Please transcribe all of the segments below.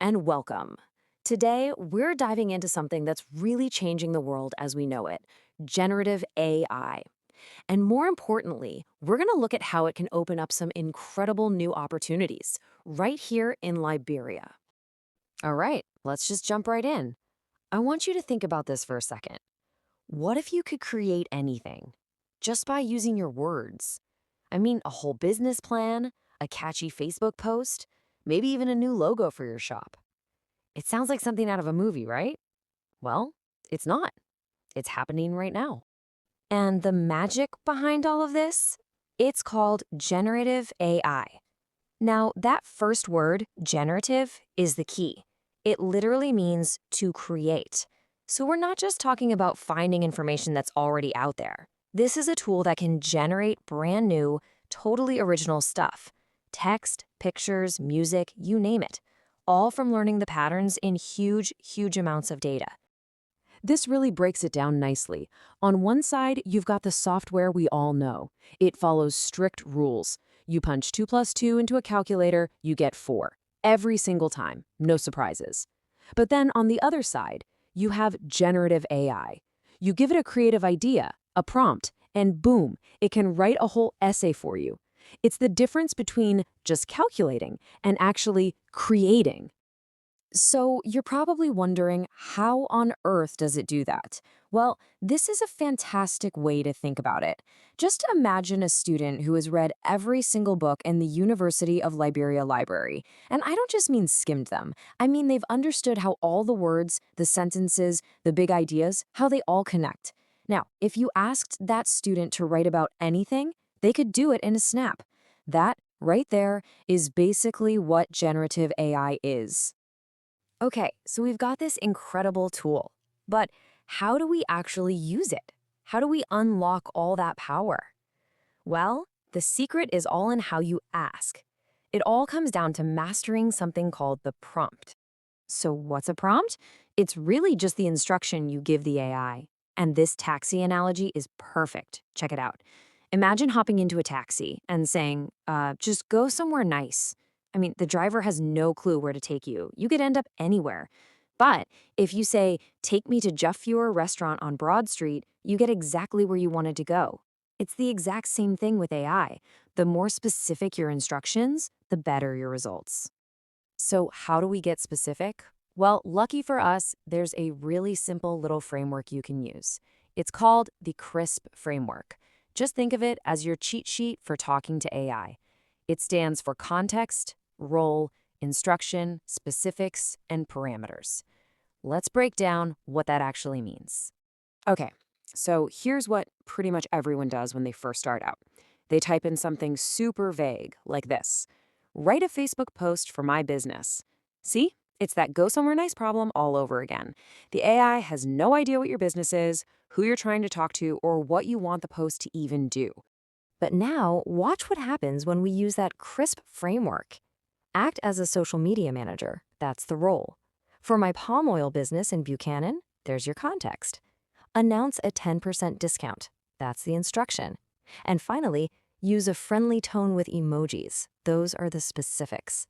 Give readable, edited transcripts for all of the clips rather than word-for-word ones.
and welcome. Today, we're diving into something that's really changing the world as we know it: generative AI. And more importantly, we're going to look at how it can open up some incredible new opportunities right here in Liberia. All right, let's just jump right in. I want you to think about this for a second. What if you could create anything just by using your words? I mean, a whole business plan, a catchy Facebook post, maybe even a new logo for your shop. It sounds like something out of a movie, right? Well, it's not. It's happening right now. And the magic behind all of this? It's called generative AI. Now, that first word, generative, is the key. It literally means to create. So we're not just talking about finding information that's already out there. This is a tool that can generate brand new, totally original stuff: text, pictures, music, you name it, all from learning the patterns in huge, huge amounts of data. This really breaks it down nicely. On one side, you've got the software we all know. It follows strict rules. You punch 2 plus 2 into a calculator, you get 4. Every single time. No surprises. But then on the other side, you have generative AI. You give it a creative idea, a prompt, and boom, it can write a whole essay for you. It's the difference between just calculating and actually creating. So you're probably wondering, how on earth does it do that? Well, this is a fantastic way to think about it. Just imagine a student who has read every single book in the University of Liberia library. And I don't just mean skimmed them. I mean they've understood how all the words, the sentences, the big ideas, how they all connect. Now, if you asked that student to write about anything, they could do it in a snap. That, right there, is basically what generative AI is. Okay, so we've got this incredible tool, but how do we actually use it? How do we unlock all that power? Well, the secret is all in how you ask. It all comes down to mastering something called the prompt. So, what's a prompt? It's really just the instruction you give the AI. And this taxi analogy is perfect. Check it out. Imagine hopping into a taxi and saying, just go somewhere nice. I mean, the driver has no clue where to take you. You could end up anywhere. But if you say, take me to Jeff Fuhrer Restaurant on Broad Street, you get exactly where you wanted to go. It's the exact same thing with AI. The more specific your instructions, the better your results. So, how do we get specific? Well, lucky for us, there's a really simple little framework you can use. It's called the CRISP framework. Just think of it as your cheat sheet for talking to AI. It stands for context, role, instruction, specifics, and parameters. Let's break down what that actually means. Okay, so here's what pretty much everyone does when they first start out. They type in something super vague, like this: write a Facebook post for my business. See? It's that go somewhere nice problem all over again. The AI has no idea what your business is, who you're trying to talk to, or what you want the post to even do. But now, watch what happens when we use that CRISP framework. Act as a social media manager. That's the role. For my palm oil business in Buchanan, there's your context. Announce a 10% discount. That's the instruction. And finally, use a friendly tone with emojis. Those are the specifics.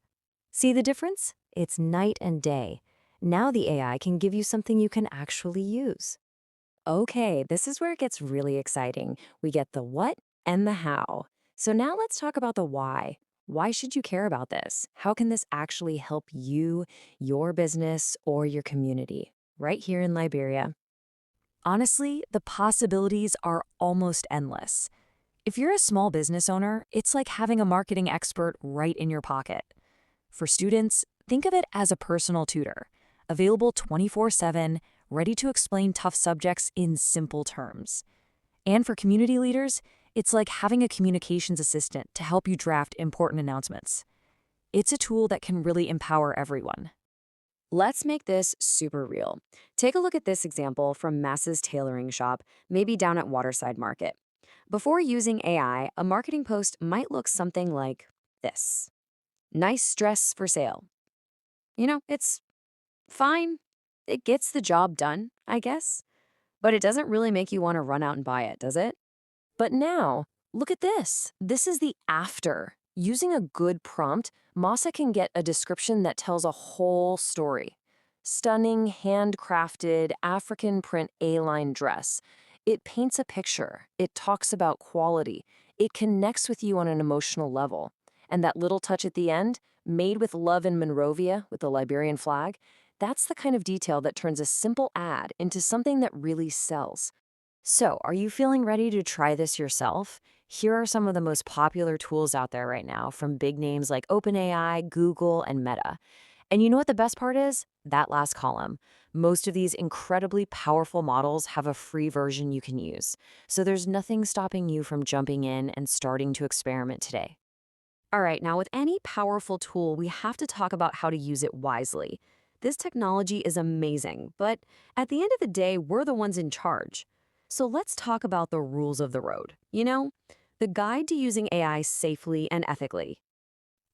See the difference? It's night and day. Now the AI can give you something you can actually use. Okay, this is where it gets really exciting. We get the what and the how. So now let's talk about the why. Why should you care about this? How can this actually help you, your business, or your community right here in Liberia? Honestly, the possibilities are almost endless. If you're a small business owner, it's like having a marketing expert right in your pocket. For students, think of it as a personal tutor, available 24/7, ready to explain tough subjects in simple terms. And for community leaders, it's like having a communications assistant to help you draft important announcements. It's a tool that can really empower everyone. Let's make this super real. Take a look at this example from Mass's tailoring shop, maybe down at Waterside Market. Before using AI, a marketing post might look something like this: nice dress for sale. It's fine. It gets the job done, I guess. But it doesn't really make you want to run out and buy it, does it? But now, look at this. This is the after. Using a good prompt, Masa can get a description that tells a whole story. Stunning, handcrafted African print A-line dress. It paints a picture. It talks about quality. It connects with you on an emotional level. And that little touch at the end, made with love in Monrovia with the Liberian flag, that's the kind of detail that turns a simple ad into something that really sells. So, are you feeling ready to try this yourself? Here are some of the most popular tools out there right now from big names like OpenAI, Google, and Meta. And you know what the best part is? That last column. Most of these incredibly powerful models have a free version you can use. So there's nothing stopping you from jumping in and starting to experiment today. All right, now with any powerful tool, we have to talk about how to use it wisely. This technology is amazing, but at the end of the day, we're the ones in charge. So let's talk about the rules of the road. The guide to using AI safely and ethically.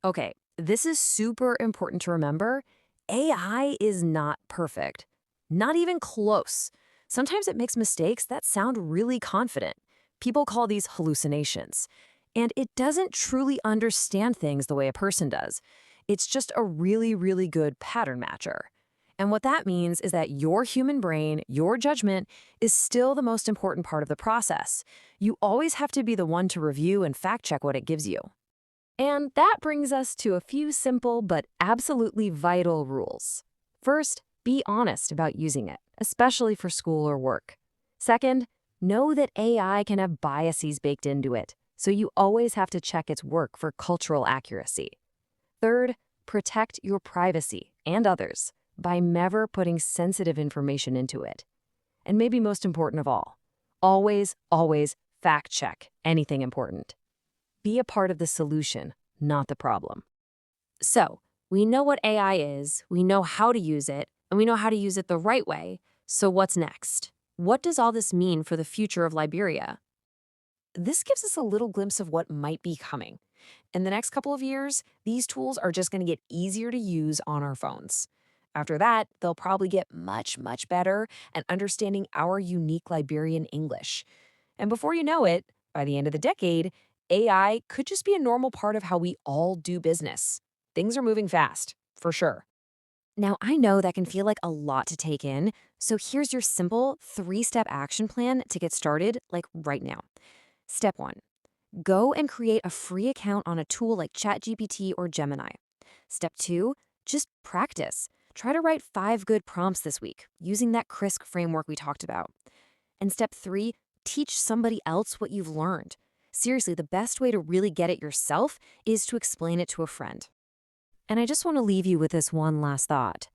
Okay, this is super important to remember. AI is not perfect, not even close. Sometimes it makes mistakes that sound really confident. People call these hallucinations. And it doesn't truly understand things the way a person does. It's just a really, really good pattern matcher. And what that means is that your human brain, your judgment, is still the most important part of the process. You always have to be the one to review and fact check what it gives you. And that brings us to a few simple but absolutely vital rules. First, be honest about using it, especially for school or work. Second, know that AI can have biases baked into it, so you always have to check its work for cultural accuracy. Third, protect your privacy and others by never putting sensitive information into it. And maybe most important of all, always, always fact check anything important. Be a part of the solution, not the problem. So, we know what AI is, we know how to use it, and we know how to use it the right way. So what's next? What does all this mean for the future of Liberia? This gives us a little glimpse of what might be coming. In the next couple of years, these tools are just going to get easier to use on our phones. After that, they'll probably get much, much better at understanding our unique Liberian English. And before you know it, by the end of the decade, AI could just be a normal part of how we all do business. Things are moving fast, for sure. Now, I know that can feel like a lot to take in, so here's your simple 3-step action plan to get started, like right now. Step 1. Go and create a free account on a tool like ChatGPT or Gemini. Step 2. Just practice. Try to write 5 good prompts this week using that CRISC framework we talked about. And step 3. Teach somebody else what you've learned. Seriously, the best way to really get it yourself is to explain it to a friend. And I just want to leave you with this one last thought.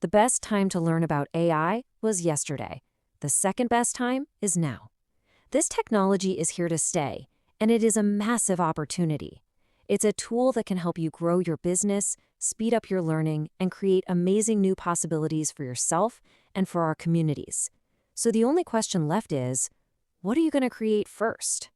The best time to learn about AI was yesterday. The second best time is now. This technology is here to stay, and it is a massive opportunity. It's a tool that can help you grow your business, speed up your learning, and create amazing new possibilities for yourself and for our communities. So the only question left is, what are you going to create first?